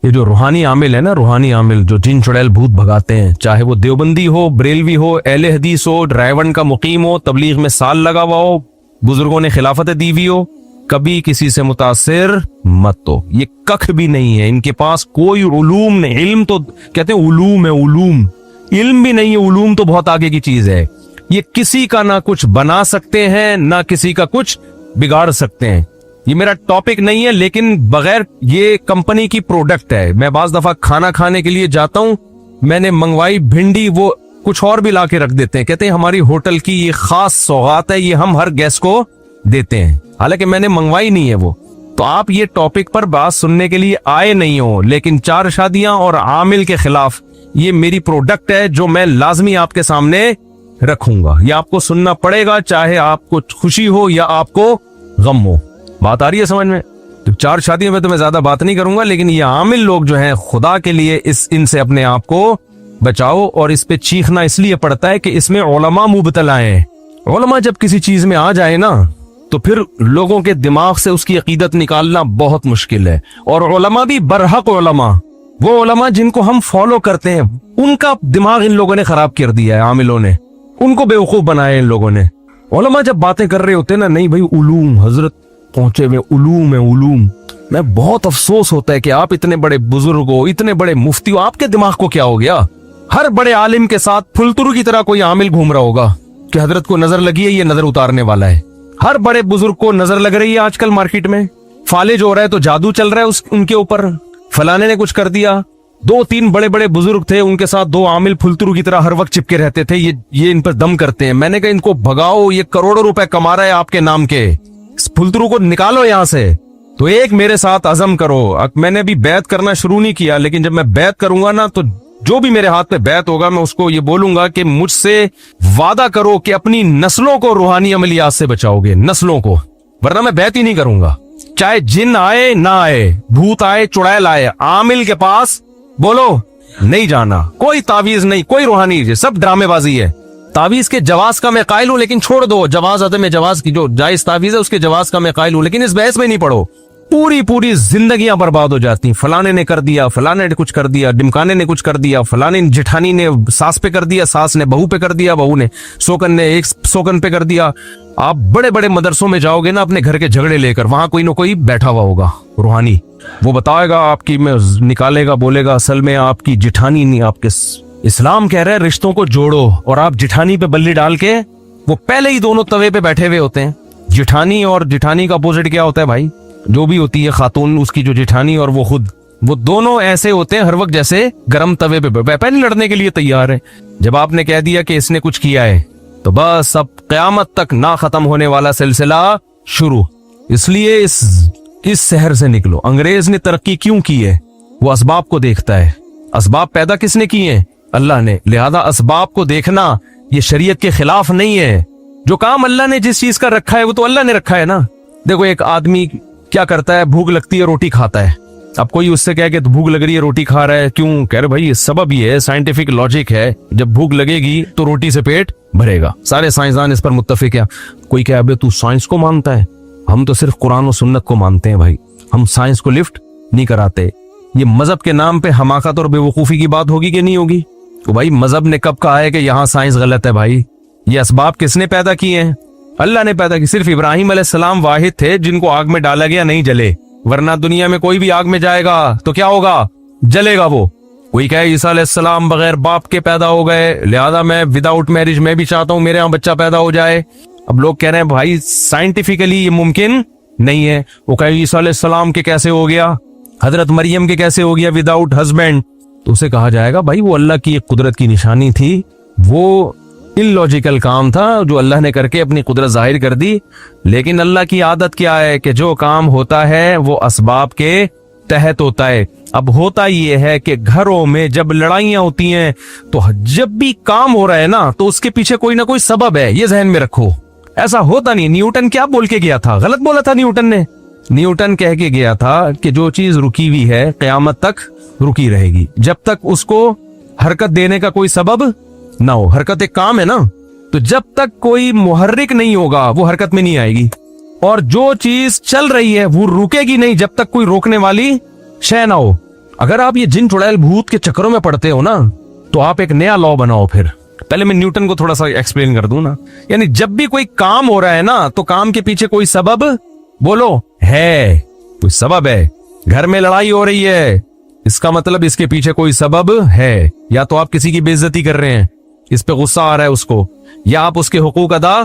ये जो रूहानी आमिल है ना, रूहानी आमिल जो जिन चुड़ैल भूत भगाते हैं, चाहे वो देवबंदी हो, बरेलवी हो, अहले हदीस हो, ड्राइवन का मुकीम हो, तबलीग में साल लगा हुआ हो, बुजुर्गों ने खिलाफत दी हुई हो, कभी किसी से मुतासिर मत हो। ये कख भी नहीं है इनके पास, कोई उलूम नहीं। इल्म तो कहते हैं उलूम है, उलूम, इल्म भी नहीं है। उलूम तो बहुत आगे की चीज है। ये किसी का ना कुछ बना सकते हैं, ना किसी का कुछ बिगाड़ सकते हैं। ये मेरा टॉपिक नहीं है, लेकिन बगैर ये कंपनी की प्रोडक्ट है। मैं बाज दफा खाना खाने के लिए जाता हूं, मैंने मंगवाई भिंडी, वो कुछ और भी ला के रख देते हैं, कहते हैं हमारी होटल की ये खास सौगात है, ये हम हर गेस्ट को देते हैं, हालांकि मैंने मंगवाई नहीं है वो। तो आप ये टॉपिक पर बात सुनने के लिए आए नहीं हो, लेकिन 4 शादियां और आमिल के खिलाफ ये मेरी प्रोडक्ट है जो मैं लाजमी आपके सामने रखूंगा। ये आपको सुनना पड़ेगा, चाहे आपको खुशी हो या आपको गम हो। बात आ रही है समझ में? तो 4 शादियों में तो मैं ज्यादा बात नहीं करूंगा, लेकिन ये आमिल लोग जो हैं, खुदा के लिए इनसे अपने आप को बचाओ। और इस पे चीखना इसलिए पड़ता है कि इसमें उलमा मुबतला हैं। उलमा जब किसी चीज में आ जाए ना, तो फिर लोगों के दिमाग से उसकी अकीदत निकालना बहुत मुश्किल है। और उलमा भी बरहक उलमा, वो उलमा जिनको हम फॉलो करते हैं, उनका दिमाग इन लोगों ने खराब कर दिया है, आमिलों ने उनको बेवकूफ बनाया इन लोगों ने। उलमा जब बातें कर रहे होते हैं ना, नहीं भाई उलूम, हजरत पहुंचे हुए उलूम है, उलूम। मैं बहुत अफसोस होता है कि आप इतने बड़े बुजुर्ग हो, इतने बड़े मुफ्ती हो, आपके दिमाग को क्या हो गया? हर बड़े आलिम के साथ फुलतुरु की तरह कोई आमिल घूम रहा होगा कि हजरत को नजर लगी है, ये नजर उतारने वाला है। हर बड़े बुजुर्ग को नजर लग रही है आजकल मार्केट में, फालिज हो रहा है तो जादू चल रहा है उनके ऊपर, फलाने ने कुछ कर दिया। 2-3 बड़े बड़े बुजुर्ग थे, उनके साथ 2 आमिल फुलतुरु की तरह हर वक्त चिपके रहते थे। ये इन पर दम करते हैं। मैंने कहा इनको भगाओ, ये करोड़ों रुपए कमा रहा है आपके नाम के, इस फुलतुरु को निकालो यहां से। तो एक मेरे साथ अज़म करो। मैंने भी बैत करना शुरू नहीं किया, लेकिन जब मैं बैत करूंगा ना, तो जो भी मेरे हाथ पे बैत होगा, मैं उसको ये बोलूंगा कि मुझसे वादा करो कि अपनी नस्लों को रूहानी अमलियात से बचाओगे, नस्लों को, वरना मैं बैत ही नहीं करूंगा। चाहे जिन आए ना आए, भूत आए, चुड़ैल आए, आमिल के पास बोलो नहीं जाना। कोई तावीज नहीं, कोई रूहानी, सब ड्रामेबाजी है। तावीज के जवाज का मैं कायल हूं, लेकिन छोड़ दो। जवाज आते में जवाज की जो जायज तावीज है उसके जवाज का मैं कायल हूं, लेकिन इस बहस में नहीं पढ़ो। पूरी जिंदगियां बर्बाद हो जाती। फलाने ने कर दिया, फलाने ने कुछ कर दिया, डिमकाने ने कुछ कर दिया, फलाने जेठानी ने सास पे कर दिया, सास ने बहू पे कर दिया, बहू ने सोकन ने एक सोकन पे कर दिया। आप बड़े बड़े मदरसों में जाओगे ना अपने घर के झगड़े लेकर, वहां कोई ना कोई बैठा हुआ होगा रूहानी, वो बताएगा आपकी में निकालेगा, बोलेगा असल में आपकी जेठानी नहीं, आपके इस्लाम कह रहा है रिश्तों को जोड़ो, और आप जेठानी पे बल्ली डाल के, वो पहले ही दोनों तवे पे बैठे हुए होते हैं। जेठानी और जेठानी का अपोजिट क्या होता है भाई? जो भी होती है खातून, उसकी जो जेठानी और वो खुद, वो दोनों ऐसे होते हैं हर वक्त जैसे गर्म तवे पे पहले लड़ने के लिए तैयार है। जब आपने कह दिया कि इसने कुछ किया है, तो बस अब क़यामत तक ना खत्म होने वाला सिलसिला शुरू। इसलिए इस शहर से निकलो। अंग्रेज ने तरक्की क्यों की है? वो असबाब को देखता है। असबाब पैदा किसने किए हैं? अल्लाह ने। लिहाजा असबाब को देखना ये शरीयत के खिलाफ नहीं है। जो काम अल्लाह ने जिस चीज का रखा है वो तो अल्लाह ने रखा है ना। देखो एक आदमी क्या करता है, भूख लगती है रोटी खाता है। अब कोई उससे कहे कि भूख लग रही है रोटी खा रहा है, क्यों? कह रहे भाई सबब ये है, साइंटिफिक लॉजिक है, जब भूख लगेगी तो रोटी से पेट भरेगा। सारे साइंसदान इस पर मुत्तफिक है। कोई कहे अबे तू साइंस को मानता है? हम तो सिर्फ कुरान और सुन्नत को मानते हैं भाई, हम साइंस को लिफ्ट नहीं कराते। ये मजहब के नाम पे हमाकत और बेवकूफी की बात होगी कि नहीं होगी? तो भाई मजहब ने कब कहा है कि यहाँ साइंस गलत है? भाई ये असबाब किसने पैदा किए हैं? अल्लाह ने पैदा की। सिर्फ इब्राहिम अलैहिस्सलाम वाहिद थे जिनको आग में डाला गया, नहीं जले, वरना दुनिया में कोई भी आग में जाएगा तो क्या होगा? जलेगा वो। कोई कहे ईसा अलैहिस्सलाम बगैर बाप के पैदा हो गए, लिहाजा मैं विदाउट मैरिज मैं भी चाहता हूं मेरे यहाँ बच्चा पैदा हो जाए। अब लोग कह रहे हैं भाई साइंटिफिकली ये मुमकिन नहीं है। वो कहे ईसा अलैहिस्सलाम के कैसे हो गया, हजरत मरियम के कैसे हो गया विदाउट हस्बैंड? तो उसे कहा जाएगा भाई वो अल्लाह की एक कुदरत की निशानी थी, वो इलॉजिकल काम था जो अल्लाह ने करके अपनी कुदरत जाहिर कर दी। लेकिन अल्लाह की आदत क्या है कि जो काम होता है वो असबाब के तहत होता है। अब होता ये है कि घरों में जब लड़ाइयां होती हैं, तो जब भी काम हो रहा है ना, तो उसके पीछे कोई ना कोई सबब है, ये जहन में रखो। ऐसा होता नहीं। न्यूटन क्या बोल के गया था? गलत बोला था न्यूटन ने। न्यूटन कह के गया था कि जो चीज रुकी हुई है कयामत तक रुकी रहेगी, जब तक उसको हरकत देने का कोई सबब ना हो। हरकत एक काम है ना, तो जब तक कोई मुहर्रिक नहीं होगा वो हरकत में नहीं आएगी। और जो चीज चल रही है वो रुकेगी नहीं जब तक कोई रोकने वाली शय ना हो। अगर आप ये जिन चुड़ैल भूत के चक्करों में पड़ते हो ना, तो आप एक नया लॉ बनाओ। फिर पहले मैं न्यूटन को थोड़ा सा एक्सप्लेन कर दूं ना। यानी जब भी कोई काम हो रहा है ना, तो काम के पीछे कोई सबब बोलो है, कोई सबब है। घर में लड़ाई हो रही है, इसका मतलब इसके पीछे कोई सबब है। या तो आप किसी की बेइज्जती कर रहे हैं, इस पे गुस्सा आ रहा है उसको, या आप उसके हुकूक अदा,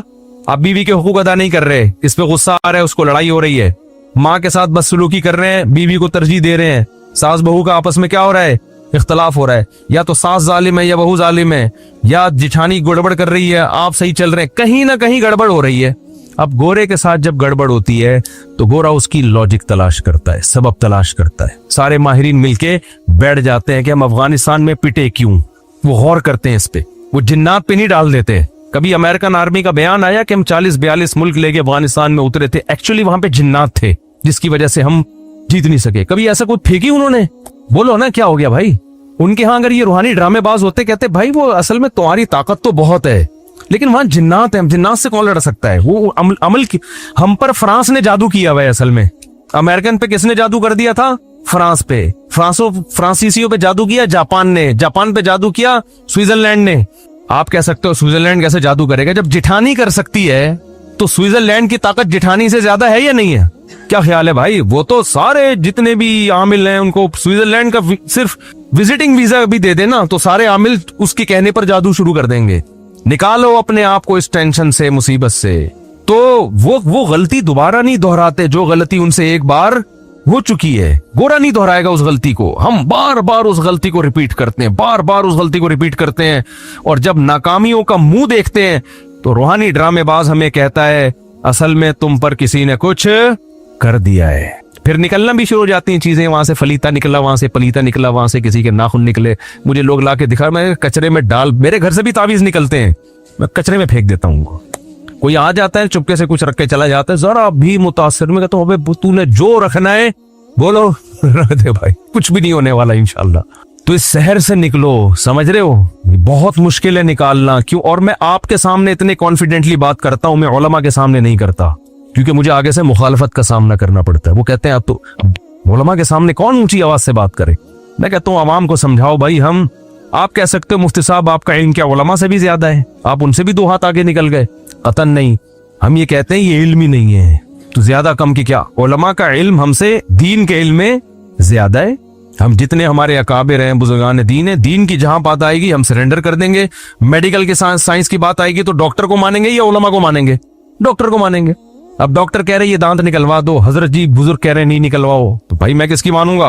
आप बीवी के हुकूक अदा नहीं कर रहे, इस पे गुस्सा आ रहा है उसको, लड़ाई हो रही है। माँ के साथ बदसलूकी कर रहे हैं, बीवी को तरजीह दे रहे हैं, सास बहू का आपस में क्या हो रहा है, इख्तलाफ हो रहा है। या तो सास जालिम है या बहू जालिम है, या जिठानी गड़बड़ कर रही है, आप सही चल रहे हैं, कहीं ना कहीं गड़बड़ हो रही है। अब गोरे के साथ जब गड़बड़ होती है तो गोरा उसकी लॉजिक तलाश करता है, सबब तलाश करता है। सारे माहिरीन मिलके बैठ जाते हैं कि हम अफगानिस्तान में पिटे क्यों, वो गौर करते हैं इस पे, वो जिन्नात पे नहीं डाल देते। कभी अमेरिकन आर्मी का बयान आया कि हम 40-42 मुल्क लेके अफगानिस्तान में उतरे थे, एक्चुअली वहां पे जिन्नात थे जिसकी वजह से हम जीत नहीं सके। कभी ऐसा कुछ फेंकी उन्होंने? बोलो ना क्या हो गया भाई। उनके यहाँ अगर ये रूहानी ड्रामेबाज होते, कहते भाई वो असल में तुम्हारी ताकत तो बहुत है, लेकिन वहां जिन्नात है, हम जिन्नात से कौन लड़ सकता है। वो अमल की हम पर फ्रांस ने जादू किया हुआ है। असल में अमेरिकन पे किसने जादू कर दिया था? फ्रांस पे। फ्रांसीसियों पे जादू किया जापान ने, जापान पे जादू किया स्विट्जरलैंड ने। आप कह सकते हो स्विट्जरलैंड कैसे जादू करेगा? जब जिठानी कर सकती है तो स्विट्जरलैंड की ताकत जिठानी से ज्यादा है या नहीं है? क्या ख्याल है भाई? वो तो सारे जितने भी आमिल हैं उनको स्विट्जरलैंड का सिर्फ विजिटिंग वीजा भी दे देना तो सारे आमिल उसके कहने पर जादू शुरू कर देंगे। निकालो अपने आप को इस टेंशन से, मुसीबत से। तो वो गलती दोबारा नहीं दोहराते जो गलती उनसे एक बार हो चुकी है। गोरा नहीं दोहराएगा उस गलती को, हम बार बार उस गलती को रिपीट करते हैं, बार बार उस गलती को रिपीट करते हैं। और जब नाकामियों का मुंह देखते हैं तो रूहानी ड्रामेबाज हमें कहता है असल में तुम पर किसी ने कुछ कर दिया है। फिर निकलना भी शुरू हो जाती हैं चीजें, वहां से फलीता निकला, वहां से पलीता निकला, वहां से किसी के नाखून निकले। मुझे लोग लाके दिखा, मैं कचरे में डाल, मेरे घर से भी तावीज निकलते हैं, मैं कचरे में फेंक देता हूँ। कोई आ जाता है चुपके से कुछ रख के चला जाता है, जरा भी मुतासिर में कहता हूँ अबे तूने जो रखना है बोलो रख दे भाई, कुछ भी नहीं होने वाला इंशाल्लाह। तो इस शहर से निकलो, समझ रहे हो? बहुत मुश्किल है निकालना। क्यों? और मैं आपके सामने इतने कॉन्फिडेंटली बात करता हूं, मैं उलमा के सामने नहीं करता, क्योंकि मुझे आगे से मुखालफत का सामना करना पड़ता है। वो कहते हैं अब तो उलमा के सामने कौन ऊंची आवाज से बात करे। मैं कहता हूँ आवाम को समझाओ भाई। हम आप कह सकते हो मुफ्ती साहब आपका इल्म क्या उलमा से भी ज्यादा है, आप उनसे भी 2 हाथ आगे निकल गए। कतन नहीं, हम ये कहते हैं ये इल्म ही नहीं है तो ज्यादा कम की क्या। उलमा का इल्म हमसे दीन के इल्म में ज्यादा है। हम जितने हमारे अकाबिर हैं, बुजुर्गान दीन है, दीन की जहां बात आएगी हम सरेंडर कर देंगे। मेडिकल के साइंस की बात आएगी तो डॉक्टर को मानेंगे या उलमा को मानेंगे? डॉक्टर को मानेंगे। अब डॉक्टर कह रहे ये दांत निकलवा दो, हजरत जी बुजुर्ग कह रहे नहीं निकलवाओ, तो भाई मैं किसकी मानूंगा?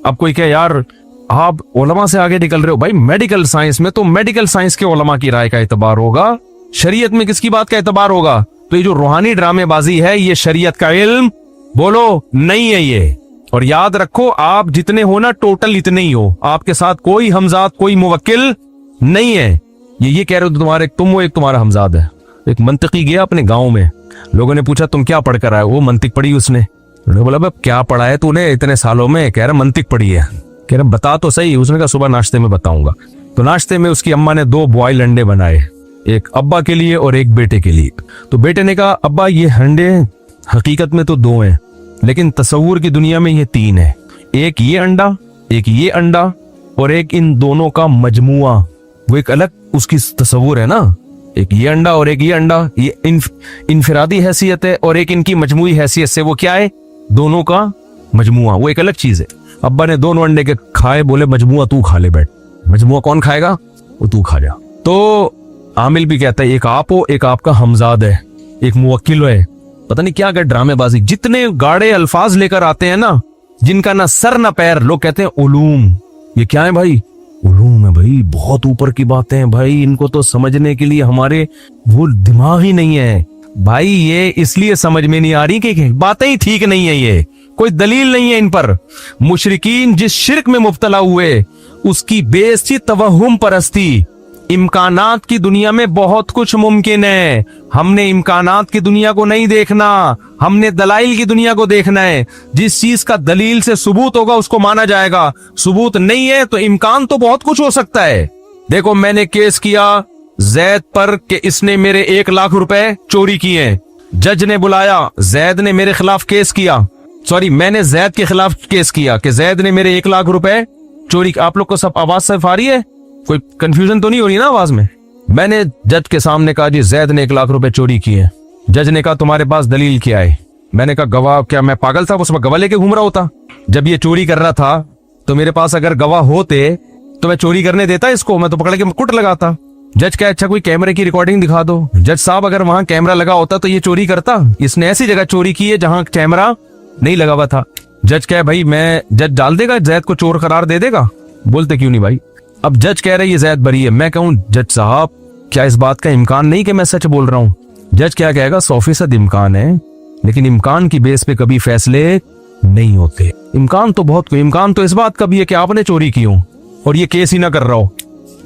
अब कोई कहे यार आप उलमा से आगे निकल रहे हो, भाई मेडिकल साइंस में तो मेडिकल साइंस के उलमा की राय का एतबार होगा, शरीयत में किसकी बात का एतबार होगा? तो ये जो रूहानी ड्रामेबाजी है ये शरीयत का इल्म बोलो नहीं है ये। और याद रखो आप जितने हो ना टोटल इतने ही हो, आपके साथ कोई हमजाद कोई मुवक्किल नहीं है। ये कह रहे हो तुम्हारे तुम हो, एक तुम्हारा हमजाद है। एक मंतिकी गया अपने गांव में, लोगों ने पूछा तुम क्या पढ़ कर आए? वो मंतिक पढ़ी उसने। उन्होंने बोला क्या पढ़ा है तूने इतने सालों में? कह रहा मंतिक पढ़ी है। कह रहा बता तो सही। उसने कहा सुबह नाश्ते में बताऊंगा। तो नाश्ते में उसकी अम्मा ने 2 बॉयल अंडे बनाए, एक अब्बा के लिए और एक बेटे के लिए। तो बेटे ने कहा अब्बा ये अंडे हकीकत में तो 2 हैं, लेकिन तस्वुर की दुनिया में ये 3 है। एक ये अंडा, एक ये अंडा और एक इन दोनों का मजमुआ। वो एक अलग उसकी तस्वुर है ना, एक ये अंडा और एक ये अंडा, ये इनफिरादी हैसियत है, और एक इनकी मजमुई हैसियत से वो क्या है? दोनों का मजमुआ, वो एक अलग चीज है। अब्बा ने दोनों अंडे के खाए, बोले मजमुआ तू खा ले बैठ। मजमुआ कौन खाएगा? वो तू खा जा। तो आमिल भी कहता है एक आप हो, एक आपका हमजाद है, एक मुवक्किल है। पता नहीं क्या कर ड्रामेबाजी, जितने गाढ़े अल्फाज लेकर आते हैं ना, जिनका ना सर ना पैर। लोग कहते हैं उलूम, ये क्या है भाई? उलूम है भाई, बहुत ऊपर की बातें हैं भाई, इनको तो समझने के लिए हमारे वो दिमाग ही नहीं है भाई। ये इसलिए समझ में नहीं आ रही कि बातें ही ठीक नहीं है, ये कोई दलील नहीं है इन पर। मुशरिकीन जिस शिर्क में मुब्तला हुए उसकी बेइज्जती तवहुम परस्ती। इम्कानात की दुनिया में बहुत कुछ मुमकिन है, हमने इम्कानात की दुनिया को नहीं देखना, हमने दलाइल की दुनिया को देखना है। जिस चीज का दलील से सबूत होगा उसको माना जाएगा, सबूत नहीं है तो इम्कान तो बहुत कुछ हो सकता है। देखो मैंने केस किया जैद पर कि इसने मेरे 1 लाख रुपए चोरी किए। जज ने बुलाया, जैद ने मेरे खिलाफ केस किया, सॉरी मैंने जैद के खिलाफ केस किया कि जैद ने मेरे 1 लाख रुपए चोरी, आप लोग को सब आवाज साफ आ रही है? कोई कंफ्यूजन तो नहीं हो रही ना आवाज में? मैंने जज के सामने कहा जी जैद ने 1 लाख रुपए चोरी किए। जज ने कहा तुम्हारे पास दलील क्या है? मैंने कहा गवाह, क्या मैं पागल था? उस वक्त गवाह लेके घूम रहा होता? जब ये चोरी कर रहा था तो मेरे पास अगर गवाह होते तो मैं चोरी करने देता इसको? मैं तो पकड़ के कुट लगाता। जज क्या, अच्छा कोई कैमरे की रिकॉर्डिंग दिखा दो। जज साहब अगर वहां कैमरा लगा होता तो ये चोरी करता? इसने ऐसी जगह चोरी की है जहां कैमरा नहीं लगा हुआ था। जज क्या है भाई, मैं जज डाल देगा, जैद को चोर करार दे देगा? बोलते क्यों नहीं भाई? अब जज कह रहे ये जैद बरी है। मैं कहूं जज साहब क्या इस बात का इम्कान नहीं कि मैं सच बोल रहा हूं? जज क्या कहेगा 100% इम्कान है, लेकिन इम्कान की बेस पे कभी फैसले नहीं होते। इम्कान तो बहुत कोई, इम्कान तो इस बात का भी है कि आपने चोरी की हो और ये केस ही ना कर रहा हो,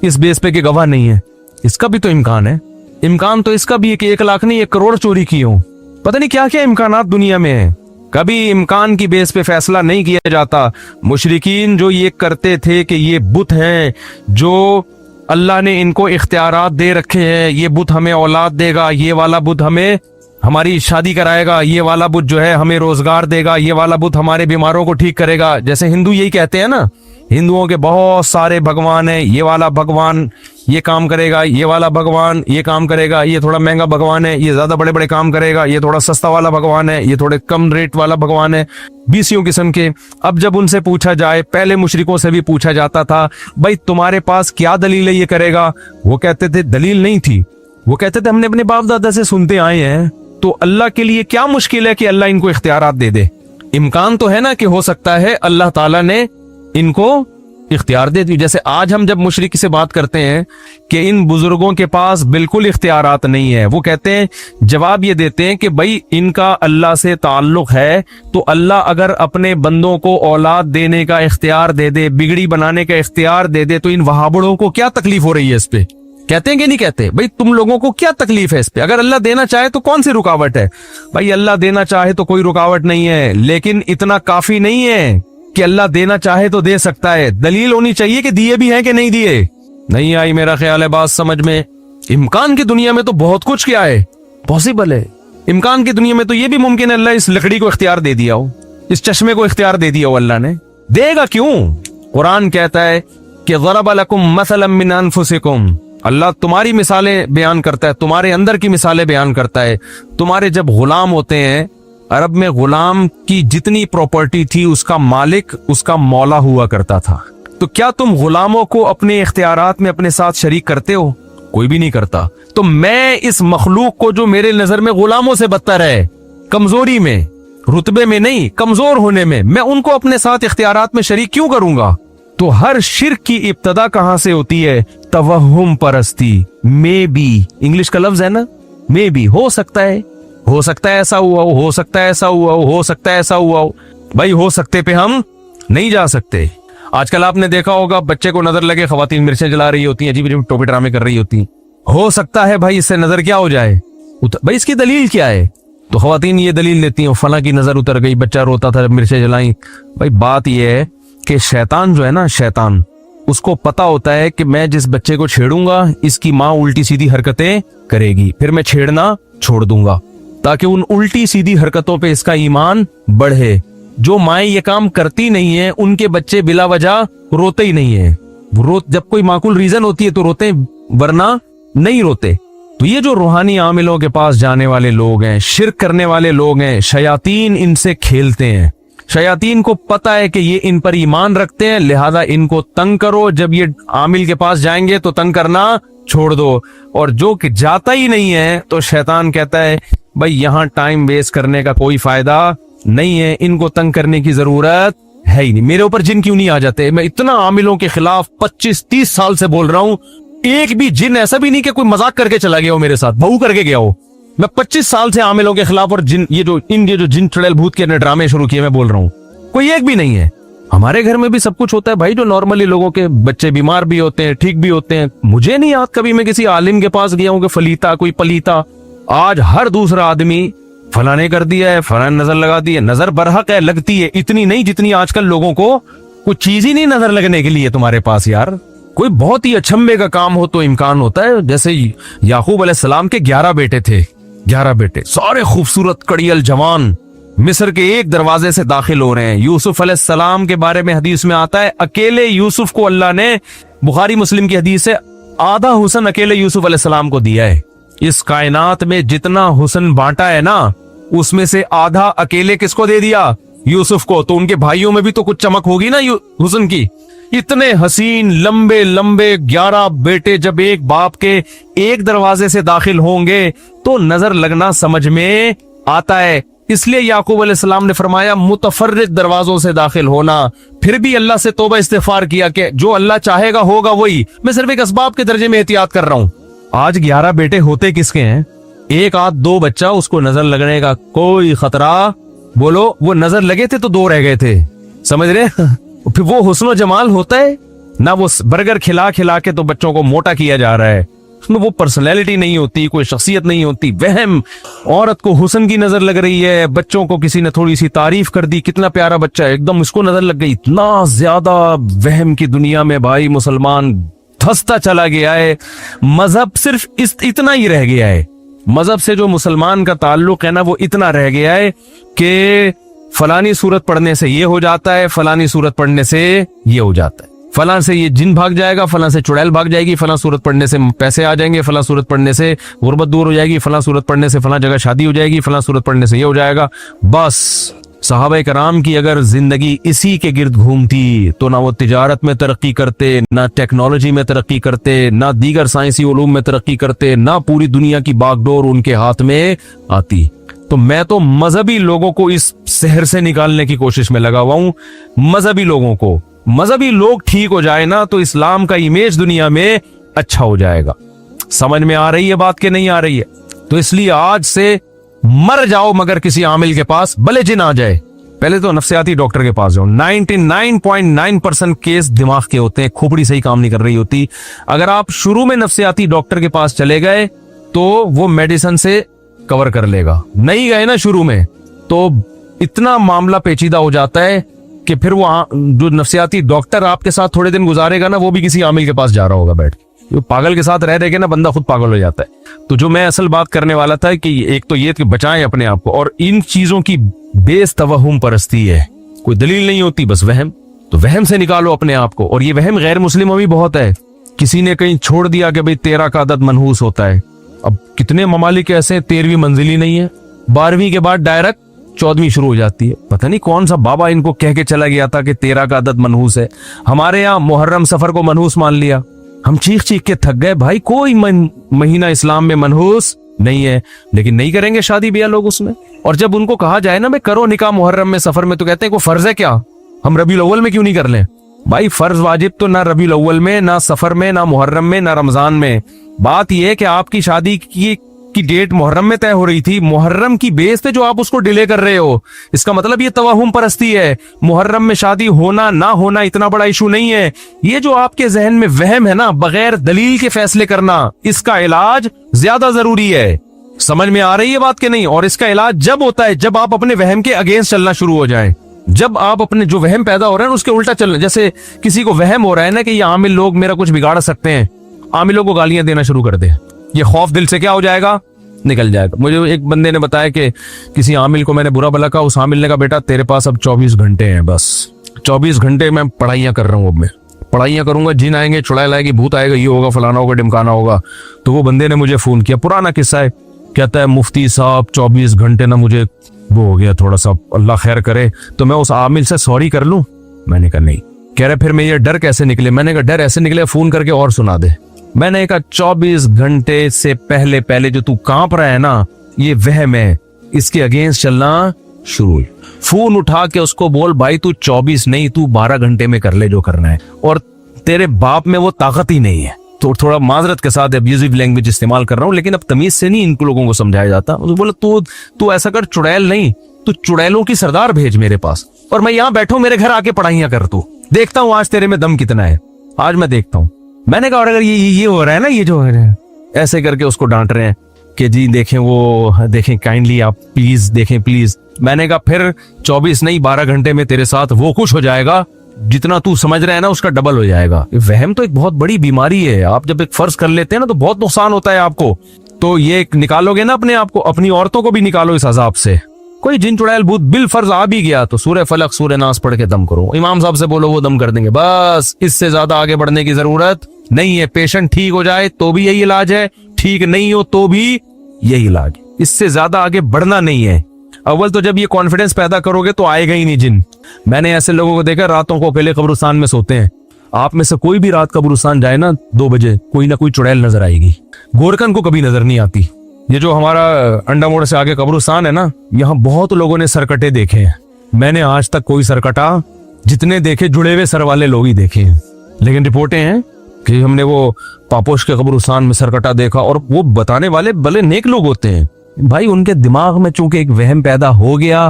इस बेस पे कि गवाह नहीं है, इसका भी तो इम्कान है। इम्कान तो इसका भी है कि 1 लाख नहीं 1 करोड़ चोरी की हो। पता नहीं क्या क्या इम्कानात दुनिया में है। कभी इम्कान की बेस पे फैसला नहीं किया जाता। मुशरिकीन जो ये करते थे कि ये बुत हैं जो अल्लाह ने इनको इख्तियारात दे रखे हैं, ये बुत हमें औलाद देगा, ये वाला बुत हमें हमारी शादी कराएगा, ये वाला बुत जो है हमें रोजगार देगा, ये वाला बुत हमारे बीमारों को ठीक करेगा। जैसे हिंदू यही कहते हैं ना, हिंदुओं के बहुत सारे भगवान है, ये वाला भगवान ये काम करेगा, ये वाला भगवान ये काम करेगा, ये थोड़ा महंगा भगवान है, ये ज्यादा बड़े बड़े काम करेगा, ये थोड़ा सस्ता वाला भगवान है, ये थोड़े कम रेट वाला भगवान है, 20 किस्म के। अब जब उनसे पूछा जाए, पहले मुशरिकों से भी पूछा जाता था भाई तुम्हारे पास क्या दलील है ये करेगा? वो कहते थे दलील नहीं थी, वो कहते थे हमने अपने बाप दादा से सुनते आए हैं, तो अल्लाह के लिए क्या मुश्किल है कि अल्लाह इनको इख्तियारात दे दे? इम्कान तो है ना कि हो सकता है अल्लाह ताला ने इनको इख्तियार दे दी। जैसे आज हम जब मुशरिक से बात करते हैं कि इन बुजुर्गों के पास बिल्कुल इख्तियारात नहीं है, वो कहते हैं, जवाब ये देते हैं कि भाई इनका अल्लाह से ताल्लुक है, तो अल्लाह अगर अपने बंदों को औलाद देने का इख्तियार दे दे, बिगड़ी बनाने का इख्तियार दे दे, तो इन वहाबड़ों को क्या तकलीफ हो रही है इस पे? कहते हैं कि नहीं कहते? भाई तुम लोगों को क्या तकलीफ है इस पे? अगर अल्लाह देना चाहे तो कौन सी रुकावट है? भाई अल्लाह देना चाहे तो कोई रुकावट नहीं है, लेकिन इतना काफी नहीं है कि अल्लाह देना चाहे तो दे सकता है। दलील होनी चाहिए कि दिए भी हैं कि नहीं दिए। नहीं आई मेरा ख्याल है बात समझ में। इम्कान की दुनिया में तो बहुत कुछ क्या है पॉसिबल है। इम्कान की दुनिया में तो ये भी मुमकिन है अल्लाह इस लकड़ी को इख्तियार दे दिया हो, इस चश्मे को इख्तियार दे दिया हो। अल्लाह ने देगा क्यों? कुरान कहता है कि ज़रब लकुम मसलन मिन अनफुसिकुम, अल्लाह तुम्हारी मिसालें बयान करता है, तुम्हारे अंदर की मिसालें बयान करता है। तुम्हारे जब गुलाम होते हैं, अरब में गुलाम की जितनी प्रॉपर्टी थी उसका मालिक उसका मौला हुआ करता था। तो क्या तुम गुलामों को अपने इख्तियारात में अपने साथ शरीक करते हो? कोई भी नहीं करता। तो मैं इस मखलूक को जो मेरे नजर में गुलामों से बदतर है, कमजोरी में, रुतबे में नहीं, कमजोर होने में, मैं उनको अपने साथ इख्तियारात में शरीक क्यों करूंगा? तो हर शिर्क की इब्तदा कहां से होती है? तवहुम परस्ती। मे बी, इंग्लिश का लफ्ज है ना, मे बी, हो सकता है, हो सकता है ऐसा हुआ हो सकता है ऐसा हुआ हो सकता है ऐसा हुआ हो। भाई हो सकते पे हम नहीं जा सकते। आजकल आपने देखा होगा बच्चे को नजर लगे, खवातीन मिर्चें जला रही होती हैं, अजीब अजीब टोपी ड्रामे कर रही होती हैं। हो सकता है भाई इससे नजर क्या हो जाए, भाई इसकी दलील क्या है? तो खवातीन ये दलील देती हैं फला की नजर उतर गई, बच्चा रोता था, मिर्चें जलाई। भाई बात यह है कि शैतान जो है ना, शैतान, उसको पता होता है कि मैं जिस बच्चे को छेड़ूंगा इसकी माँ उल्टी सीधी हरकतें करेगी, फिर मैं छेड़ना छोड़ दूंगा ताकि उन उल्टी सीधी हरकतों पे इसका ईमान बढ़े। जो माएं ये काम करती नहीं है उनके बच्चे बिला वजह रोते ही नहीं है। जब कोई माकूल रीजन होती है तो रोते, वरना नहीं रोते। तो ये जो रूहानी आमिलों के पास जाने वाले लोग हैं, शिर्क करने वाले लोग हैं, शयातीन इनसे खेलते हैं। शयातीन को पता है कि ये इन पर ईमान रखते हैं, लिहाजा इनको तंग करो। जब ये आमिल के पास जाएंगे तो तंग करना छोड़ दो, और जो कि जाता ही नहीं है तो शैतान कहता है भाई यहां टाइम वेस्ट करने का कोई फायदा नहीं है, इनको तंग करने की जरूरत है ही नहीं। मेरे ऊपर जिन क्यों नहीं आ जाते? मैं इतना आमिलों के खिलाफ 25-30 साल से बोल रहा हूं, एक भी जिन ऐसा भी नहीं कि कोई मजाक करके चला गया हो मेरे साथ, बहू करके गया हो। मैं 25 साल से आमिलों के खिलाफ और जिन ये जो जिन चुड़ैल भूत के ड्रामे शुरू किए, मैं बोल रहा हूँ, कोई एक भी नहीं है। हमारे घर में भी सब कुछ होता है भाई, जो नॉर्मली लोगों के बच्चे बीमार भी होते हैं, ठीक भी होते हैं। मुझे नहीं याद कभी मैं किसी आलिम के पास गया हूं कि फलीता कोई पलीता। आज हर दूसरा आदमी फलाने कर दिया है, फलाने नजर लगा दी है। नजर बरहक है, लगती है, इतनी नहीं जितनी आजकल लोगों को कुछ चीज ही नहीं नजर लगने के लिए तुम्हारे पास। यार कोई बहुत ही अचंभे का काम हो तो इम्कान होता है। जैसे याकूब अलैहिस्सलाम के 11 बेटे थे, 11 बेटे, सारे खूबसूरत, कड़ियल, जवान, मिस्र के एक दरवाजे से दाखिल हो रहे हैं। यूसुफ अलैहिस्सलाम के बारे में हदीस में आता है, अकेले यूसुफ को अल्लाह ने, बुखारी मुस्लिम की हदीस है, आधा हुस्न अकेले यूसुफ अलैहिस्सलाम को दिया है। इस कायनात में जितना हुस्न बांटा है ना, उसमें से आधा अकेले किसको दे दिया? यूसुफ को। तो उनके भाइयों में भी तो कुछ चमक होगी ना हुस्न की। इतने हसीन लंबे लंबे 11 बेटे जब एक बाप के एक दरवाजे से दाखिल होंगे तो नजर लगना समझ में आता है। इसलिए याकूब अलैहिस्सलाम ने फरमाया मुतफर्रिक दरवाजों से दाखिल होना। फिर भी अल्लाह से तौबा इस्तिगफार किया कि जो अल्लाह चाहेगा होगा वही, मैं सिर्फ एक असबाब के दर्जे में एहतियात कर रहा हूं। आज 11 बेटे होते किसके हैं? एक आध दो बच्चा, उसको नजर लगने का कोई खतरा, बोलो वो नजर लगे थे तो 2 रह गए थे, समझ रहे? फिर वो हुस्न जमाल होता है ना, वो बर्गर खिला खिला के तो बच्चों को मोटा किया जा रहा है, उसमें वो पर्सनैलिटी नहीं होती, कोई शख्सियत नहीं होती, वहम। औरत को हुस्न की नजर लग रही है, बच्चों को किसी ने थोड़ी सी तारीफ कर दी, कितना प्यारा बच्चा है, एकदम इसको नजर लग गई। इतना ज्यादा वहम की दुनिया में भाई मुसलमान धंसता चला गया है। मजहब सिर्फ इतना ही रह गया है, मजहब से जो मुसलमान का ताल्लुक है ना वो इतना रह गया है कि फलानी सूरत पढ़ने से ये हो जाता है, फलानी सूरत पढ़ने से ये हो जाता है, फलां से ये जिन भाग जाएगा, फलां से चुड़ैल भाग जाएगी, फलां सूरत पढ़ने से पैसे आ जाएंगे, फलां सूरत पढ़ने से गुर्बत दूर हो जाएगी, फलां सूरत पढ़ने से फलां जगह शादी हो जाएगी, फलां सूरत पढ़ने से ये हो जाएगा। बस सहाबा कराम की अगर जिंदगी इसी के गिर्द घूमती तो ना वो तिजारत में तरक्की करते, ना टेक्नोलॉजी में तरक्की करते, ना दीगर साइंसी उलूम में तरक्की करते, ना पूरी दुनिया की बागडोर उनके हाथ में आती। तो मैं तो मजहबी लोगों को इस शहर से निकालने की कोशिश में लगा हुआ हूं। मजहबी लोगों को, मजहबी लोग ठीक हो जाए ना तो इस्लाम का इमेज दुनिया में अच्छा हो जाएगा। समझ में आ रही है बात के नहीं आ रही है? तो इसलिए आज से मर जाओ मगर किसी आमिल के पास, भले जिन आ जाए, पहले तो नफ्सियाती डॉक्टर के पास जाओ। 99.9% केस दिमाग के होते हैं, खोपड़ी सही काम नहीं कर रही होती। अगर आप शुरू में नफ्सियाती डॉक्टर के पास चले गए तो वो मेडिसिन से कवर कर लेगा, नहीं गए ना शुरू में तो इतना मामला पेचीदा हो जाता है कि फिर वो जो नफ्सियाती डॉक्टर आपके साथ थोड़े दिन गुजारेगा ना, वो भी किसी आमिल के पास जा रहा होगा बैठ के। जो पागल के साथ रह रहे के ना बंदा खुद पागल हो जाता है। तो जो मैं असल बात करने वाला था कि एक तो ये कि बचाएं अपने आप को, और इन चीजों की बेस्तवहुम परस्ती है, कोई दलील नहीं होती, बस वहम। तो वहम से निकालो अपने आप को। और ये वहम गैर मुस्लिमों में बहुत है। किसी ने कहीं छोड़ दिया कि भाई 13 का अदद मनहूस होता है। अब कितने ममालिक ऐसे हैं 13वीं मंजिल ही नहीं है, 12वीं के बाद डायरेक्ट 14वीं शुरू हो जाती है। पता नहीं कौन सा बाबा इनको कह के चला गया था कि 13 का अदद मनहूस है। हमारे यहाँ मुहर्रम सफर को मनहूस मान लिया, हम चीख चीख के थक गए। भाई कोई महीना इस्लाम में मनहूस नहीं है, लेकिन नहीं करेंगे शादी ब्याह लोग उसमें। और जब उनको कहा जाए ना मैं करो निकाह मुहर्रम में सफर में, तो कहते हैं को फर्ज है क्या, हम रबीउल अव्वल में क्यों नहीं कर लें? भाई फर्ज वाजिब तो ना रबीउल अव्वल में, ना सफर में, ना मुहर्रम में, ना रमजान में। बात यह है कि आपकी शादी की डेट मुहर्रम में तय हो रही थी, मुहर्रम की बेस पे जो आप उसको डिले कर रहे हो, इसका मतलब ये तवहुम परस्ती है। मुहर्रम में शादी होना ना होना इतना बड़ा इशू नहीं है। ये जो आपके जहन में वहम है ना, बगैर दलील के फैसले करना, इसका इलाज ज्यादा जरूरी है। समझ में आ रही है बात के नहीं? और इसका इलाज जब होता है जब आप अपने वहम के अगेंस्ट चलना शुरू हो जाए, जब आप अपने जो वहम पैदा हो रहे हैं उसके उल्टा चलना। जैसे किसी को वहम हो रहा है ना कि ये आमिल लोग मेरा कुछ बिगाड़ सकते हैं, आमिलों को गालियां देना शुरू कर दे, ये खौफ दिल से क्या हो जाएगा, निकल जाएगा। मुझे एक बंदे ने बताया कि किसी आमिल को मैंने बुरा भला कहा, उस आमिल ने कहा बेटा तेरे पास अब 24 घंटे हैं, बस 24 घंटे मैं पढ़ाइयां कर रहा हूँ, अब मैं पढ़ाइयां करूंगा, जिन आएंगे, चुड़ैल आएगी, भूत आएगा, ये होगा, फलाना होगा, ढिमकाना होगा। तो वो बंदे ने मुझे फोन किया, पुराना किस्सा है, कहता है मुफ्ती साहब 24 घंटे ना मुझे वो हो गया थोड़ा सा, अल्लाह खैर करे, तो मैं उस आमिल से सॉरी कर लूं? मैंने कहा नहीं। कह रहे फिर मैं ये डर कैसे निकले? मैंने कहा डर ऐसे निकले फोन करके और सुना दे। मैंने कहा 24 घंटे से पहले पहले जो तू कांप रहा है ना, ये वहम है, इसके अगेंस्ट चलना शुरू। फोन उठा के उसको बोल भाई तू 24 नहीं, तू 12 घंटे में कर ले जो करना है, और तेरे बाप में वो ताकत ही नहीं है। तो थोड़ा माजरत के साथ अब्यूजिव लैंग्वेज इस्तेमाल कर रहा हूँ, लेकिन अब तमीज से नहीं इनको लोगों को समझाया जाता। बोला तू ऐसा कर, चुड़ैल नहीं, तू चुड़ैलों की सरदार भेज मेरे पास, और मैं यहाँ बैठूं, मेरे घर आके पढ़ाइयां कर, तू देखता हूँ आज तेरे में दम कितना है, आज मैं देखता हूँ। मैंने कहा और अगर ये हो रहा है ना, ये जो हो रहा है, ऐसे करके उसको डांट रहे हैं कि जी देखें, वो देखें काइंडली, आप प्लीज देखें प्लीज। मैंने कहा फिर 24 नहीं 12 घंटे में तेरे साथ वो कुछ हो जाएगा, जितना तू समझ रहा है ना उसका डबल हो जाएगा। वहम तो एक बहुत बड़ी बीमारी है। आप जब एक फर्ज कर लेते हैं ना तो बहुत नुकसान होता है आपको। तो ये निकालोगे ना अपने आप को, अपनी औरतों को भी निकालो इस अजाब से। कोई जिन चुड़ैल भूत बिल फर्ज आ भी गया तो सूरह फलक सूरह नास पढ़ के दम करो, इमाम साहब से बोलो वो दम कर देंगे, बस इससे ज्यादा आगे बढ़ने की जरूरत नहीं है। पेशेंट ठीक हो जाए तो भी यही इलाज है, ठीक नहीं हो तो भी यही इलाज, इससे ज्यादा आगे बढ़ना नहीं है। अव्वल तो जब ये कॉन्फिडेंस पैदा करोगे तो आएगा ही नहीं जिन। मैंने ऐसे लोगों को देखा रातों को अकेले कब्रिस्तान में सोते हैं। आप में से कोई भी रात कब्रिस्तान जाए ना 2 बजे, कोई ना कोई चुड़ैल नजर आएगी। गोरकन को कभी नजर नहीं आती। ये जो हमारा अंडा मोड़ से आगे कब्रिस्तान है ना, यहाँ बहुत लोगों ने सरकटे देखे हैं। मैंने आज तक कोई सरकटा, जितने देखे जुड़े हुए सर वाले लोग ही देखे हैं। लेकिन रिपोर्टें हैं कि हमने वो पापोश के कब्रिस्तान में सरकटा देखा, और वो बताने वाले भले नेक लोग होते हैं भाई, उनके दिमाग में चूंकि एक वहम पैदा हो गया,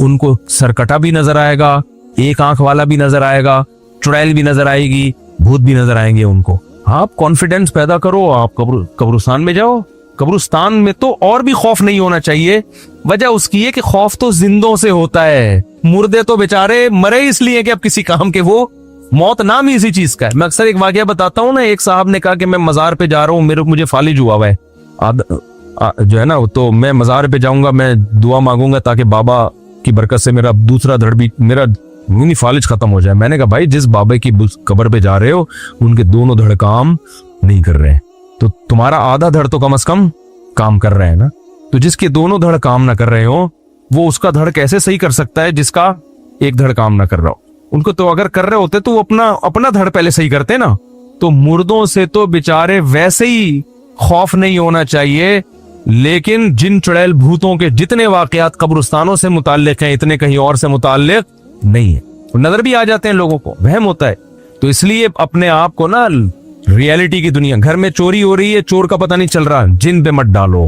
उनको सरकटा भी नजर आएगा, एक आंख वाला भी नजर आएगा, चुड़ैल भी नजर आएगी, भूत भी नजर आएंगे उनको। आप कॉन्फिडेंस पैदा करो, आप कब्रिस्तान में जाओ। कब्रिस्तान में तो और भी खौफ नहीं होना चाहिए। वजह उसकी है कि खौफ तो जिंदों से होता है, मुर्दे तो बेचारे मरे इसलिए कि अब किसी काम के, वो मौत नाम ही इसी चीज का है। मैं अक्सर एक वाकया बताता हूँ ना, एक साहब ने कहा कि मैं मजार पे जा रहा हूँ, मुझे फालिज हुआ है जो है ना, तो मैं मजार पे जाऊंगा, मैं दुआ मांगूंगा ताकि बाबा की बरकत से मेरा दूसरा धड़ भी, मेरा फालिज खत्म हो जाए। मैंने कहा भाई जिस बाबा की कब्र पे जा रहे हो उनके दोनों धड़ काम नहीं कर रहे हैं, तो तुम्हारा आधा धड़ तो कम से कम काम कर रहे हैं ना। तो जिसके दोनों धड़ काम ना कर रहे हो, वो उसका धड़ कैसे सही कर सकता है जिसका एक धड़ काम ना कर रहा हो। उनको तो अगर कर रहे होते तो वो अपना धड़ पहले सही करते ना। तो मुर्दों से तो बेचारे वैसे ही खौफ नहीं होना चाहिए, लेकिन जिन चुड़ैल भूतों के जितने वाकयात कब्रिस्तानों से मुताल्लिक हैं, इतने कहीं और से मुताल्लिक नहीं है। नजर भी आ जाते हैं लोगों को, वहम होता है। तो इसलिए अपने आप को ना रियलिटी की दुनिया, घर में चोरी हो रही है, चोर का पता नहीं चल रहा, जिन पे मत डालो।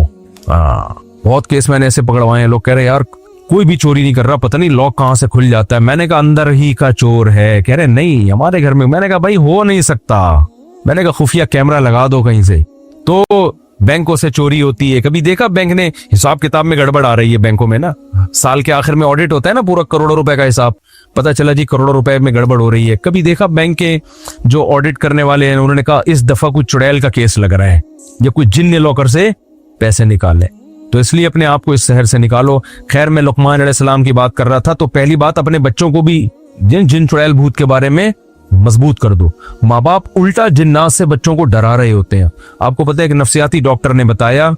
बहुत केस मैंने ऐसे पकड़वाए हैं, लोग कह रहे यार कोई भी चोरी नहीं कर रहा, पता नहीं लॉक कहां से खुल जाता है। मैंने कहा अंदर ही का चोर है, कह रहे नहीं हमारे घर में। मैंने कहा भाई हो नहीं सकता। मैंने कहा खुफिया कैमरा लगा दो कहीं से। तो बैंकों से चोरी होती है, कभी देखा बैंक ने हिसाब किताब में गड़बड़ आ रही है बैंकों में ना, साल के आखिर में ऑडिट होता है ना, पूरा करोड़ों रुपए का हिसाब, पता चला जी करोड़ों रुपए में गड़बड़ हो रही है। कभी देखा बैंक के जो ऑडिट करने वाले हैं उन्होंने कहा इस दफा कुछ चुड़ैल का केस लग रहा है या कुछ जिन ने लॉकर से पैसे निकाले। तो इसलिए अपने आप को इस शहर से निकालो। खैर मैं लुकमान अलैहिस्सलाम की बात कर रहा था, तो पहली बात अपने बच्चों को भी जिन चुड़ैल भूत के बारे में मजबूत कर दो। माँ बाप उल्टा जिन्नात से बच्चों को डरा रहे होते हैं। आपको पता है कि नफ्सियाती डॉक्टर ने बताया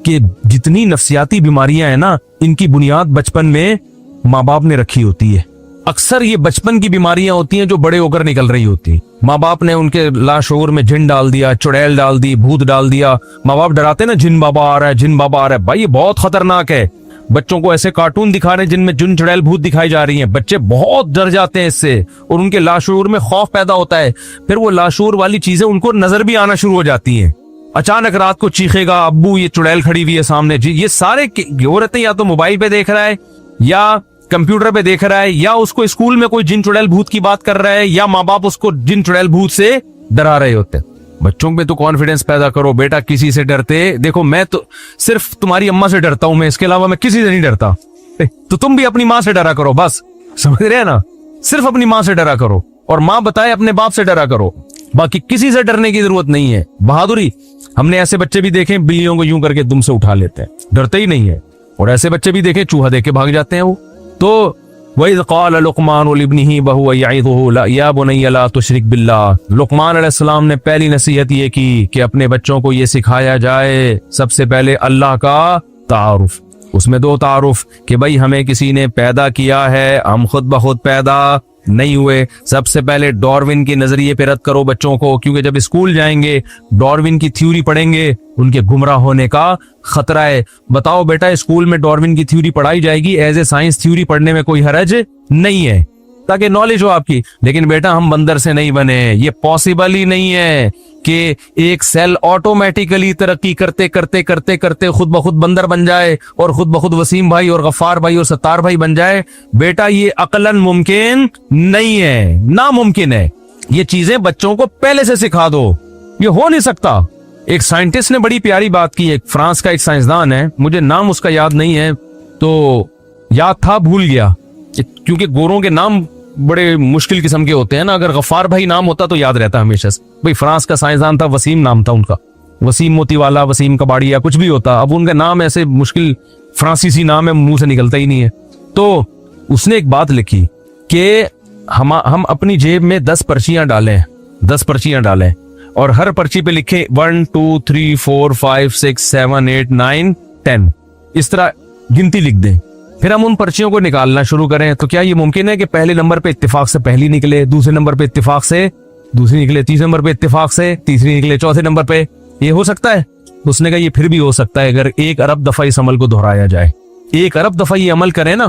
कि जितनी नफ्सियाती बीमारियां हैं ना, इनकी बुनियाद बचपन में माँ बाप ने रखी होती है। अक्सर ये बचपन की बीमारियां होती हैं जो बड़े होकर निकल रही होती हैं। माँ बाप ने उनके लाशऊर में जिन डाल दिया, चुड़ैल डाल दी, भूत डाल दिया। माँ बाप डराते ना जिन बाबा आ रहा है, जिन बाबा आ रहा है। भाई ये बहुत खतरनाक है। बच्चों को ऐसे कार्टून दिखा रहे हैं जिनमें जिन चुड़ैल भूत दिखाई जा रही हैं, बच्चे बहुत डर जाते हैं इससे और उनके लाशऊर में खौफ पैदा होता है। फिर वो लाशऊर वाली चीजें उनको नजर भी आना शुरू हो जाती हैं। अचानक रात को चीखेगा अब्बू ये चुड़ैल खड़ी हुई है सामने। जी ये सारे हो रहते हैं, या तो मोबाइल पे देख रहा है या कंप्यूटर पे देख रहा है, या उसको स्कूल में कोई जिन चुड़ैल भूत की बात कर रहा है, या माँ बाप उसको जिन चुड़ैल भूत से डरा रहे होते हैं। बच्चों में तो कॉन्फिडेंस पैदा करो, बेटा किसी से डरते देखो, मैं तो सिर्फ तुम्हारी अम्मा से डरता हूं, मैं इसके अलावा मैं किसी से नहीं डरता। तो तुम भी अपनी माँ से डरा करो, बस समझ रहे हैं ना, सिर्फ अपनी माँ से डरा करो और माँ बताए अपने बाप से डरा करो, बाकी किसी से डरने की जरूरत नहीं है। बहादुरी, हमने ऐसे बच्चे भी देखे बिल्लियों को यूं करके दुम से उठा लेते हैं, डरते ही नहीं है, और ऐसे बच्चे भी देखे चूहा देख के भाग जाते हैं वो। तो वही क़ाल लुक़मान लिब्निही वहुव यईज़ुहु या बुनय्या ला तुशरिक बिल्लाह। लुक़मान अलैहिस्सलाम ने पहली नसीहत ये की कि अपने बच्चों को ये सिखाया जाए सबसे पहले अल्लाह का तारुफ। उसमें 2 तारुफ कि भाई हमें किसी ने पैदा किया है, हम खुद ब खुद पैदा नहीं हुए। सबसे पहले डार्विन के नजरिए पे रद्द करो बच्चों को, क्योंकि जब स्कूल जाएंगे डार्विन की थ्योरी पढ़ेंगे, उनके गुमराह होने का खतरा है। बताओ बेटा स्कूल में डार्विन की थ्योरी पढ़ाई जाएगी, एज ए साइंस थ्योरी पढ़ने में कोई हरज नहीं है, ताकि नॉलेज हो आपकी। लेकिन बेटा हम बंदर से नहीं बने, ये पॉसिबल ही नहीं है कि एक सेल ऑटोमेटिकली तरक्की करते करते करते करते खुद ब खुद बंदर बन जाए और खुद ब खुद वसीम भाई और गफ्फार भाई और सत्तार भाई बन जाए। बेटा ये अकलन मुमकिन नहीं है, नामुमकिन है। ये चीजें बच्चों को पहले से सिखा दो, ये हो नहीं सकता। एक साइंटिस्ट ने बड़ी प्यारी बात की, एक फ्रांस का एक साइंसदान है, मुझे नाम उसका याद नहीं है, तो याद था भूल गया, क्योंकि गोरों के नाम बड़े मुश्किल किस्म के होते हैं ना। अगर गफ्फार भाई नाम होता तो याद रहता हमेशा से। भाई फ्रांस का साइंसदान था, वसीम नाम था उनका, वसीम मोतीवाला, वसीम कबाड़िया, कुछ भी होता। अब उनका नाम ऐसे मुश्किल फ्रांसीसी नाम है, मुंह से निकलता ही नहीं है। तो उसने एक बात लिखी कि हम अपनी जेब में 10 पर्चियां डालें, 10 पर्चियां डालें और हर पर्ची पे लिखे 1 2 3 4 5 6 7 8 9 10, इस तरह गिनती लिख दें। फिर हम उन पर्चियों को निकालना शुरू करें। तो क्या ये मुमकिन है कि पहले नंबर पे इत्तेफाक से पहली निकले, दूसरे नंबर पे इत्तेफाक से दूसरी निकले, तीसरे नंबर पे इत्तेफाक से तीसरी निकले, चौथे नंबर पे? ये हो सकता है? उसने कहा ये फिर भी हो सकता है अगर 1 अरब दफा इस अमल को दोहराया जाए। 1 अरब दफा ये अमल करें ना,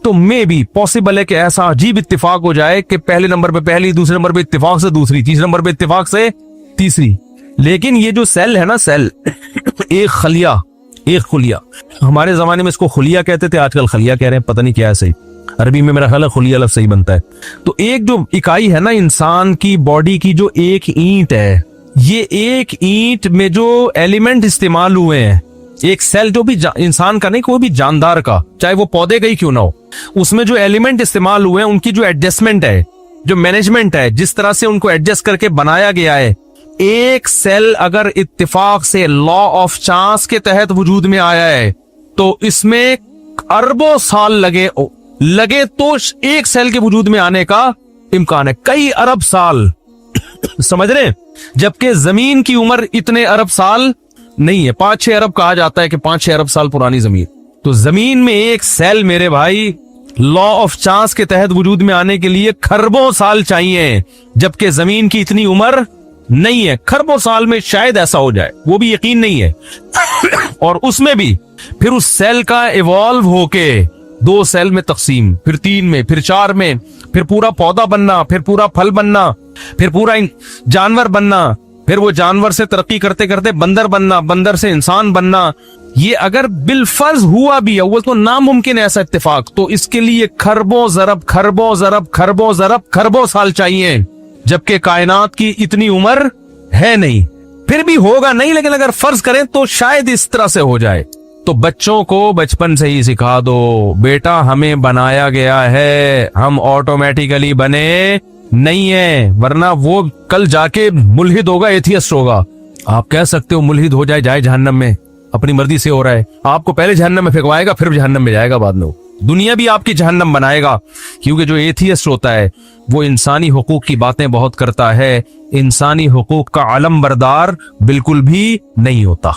तो मे भी पॉसिबल है कि ऐसा अजीब इत्तेफाक हो जाए कि पहले नंबर पे पहली, दूसरे नंबर पे इत्तेफाक से दूसरी, तीसरे नंबर पे इत्तेफाक से तीसरी। लेकिन ये जो सेल है ना, सेल एक खलिया, एक खुलिया, हमारे जमाने में इसको खुलिया कहते थे, आजकल खलिया कह रहे हैं, पता नहीं क्या है सही। अरबी में मेरा ख्याल है खुलिया लफ्ज़ सही बनता है। तो एक जो इकाई है ना इंसान की बॉडी की, जो एक ईंट है, ये एक ईंट में जो एलिमेंट इस्तेमाल हुए हैं, एक सेल जो भी इंसान का नहीं, कोई भी जानदार का, चाहे वो पौधे का ही क्यों ना हो, उसमें जो एलिमेंट इस्तेमाल हुए हैं, उनकी जो एडजस्टमेंट है, जो मैनेजमेंट है, जिस तरह से उनको एडजस्ट करके बनाया गया है, एक सेल अगर इत्तेफाक से लॉ ऑफ चांस के तहत वजूद में आया है तो इसमें अरबों साल लगे तो एक सेल के वजूद में आने का इम्कान है, कई अरब साल। समझ रहे? जबकि जमीन की उम्र इतने अरब साल नहीं है, 5-6 अरब कहा जाता है कि 5-6 अरब साल पुरानी जमीन। तो जमीन में एक सेल मेरे भाई लॉ ऑफ चांस के तहत वजूद में आने के लिए खरबों साल चाहिए, जबकि जमीन की इतनी उम्र नहीं है। खरबों साल में शायद ऐसा हो जाए, वो भी यकीन नहीं है। और उसमें भी फिर उस सेल का इवॉल्व होके 2 सेल में तकसीम, फिर 3 में, फिर 4 में, फिर पूरा पौधा बनना, फिर पूरा फल बनना, फिर पूरा जानवर बनना, फिर वो जानवर से तरक्की करते करते बंदर बनना, बंदर से इंसान बनना। ये अगर बिलफर्ज हुआ भी है, वो तो नामुमकिन है ऐसा इत्तेफाक, तो इसके लिए खरबों जरब खरबों जरब खरबों जरब खरबों साल चाहिए, जबकि कायनात की इतनी उम्र है नहीं। फिर भी होगा नहीं, लेकिन अगर फर्ज करें तो शायद इस तरह से हो जाए। तो बच्चों को बचपन से ही सिखा दो, बेटा हमें बनाया गया है, हम ऑटोमेटिकली बने नहीं है, वरना वो कल जाके मुल्हिद होगा, एथियस्ट होगा। आप कह सकते हो मुल्हिद हो जाए जहन्नम में, अपनी मर्जी से हो रहा है, आपको पहले जहन्नम में फेंकवाएगा, फिर जहन्नम में जाएगा बाद में, दुनिया भी आपकी जहन्नम बनाएगा। क्योंकि जो एथियस्ट होता है वो इंसानी हुकूक की बातें बहुत करता है, इंसानी हुकूक का अलम बरदार बिल्कुल भी नहीं होता।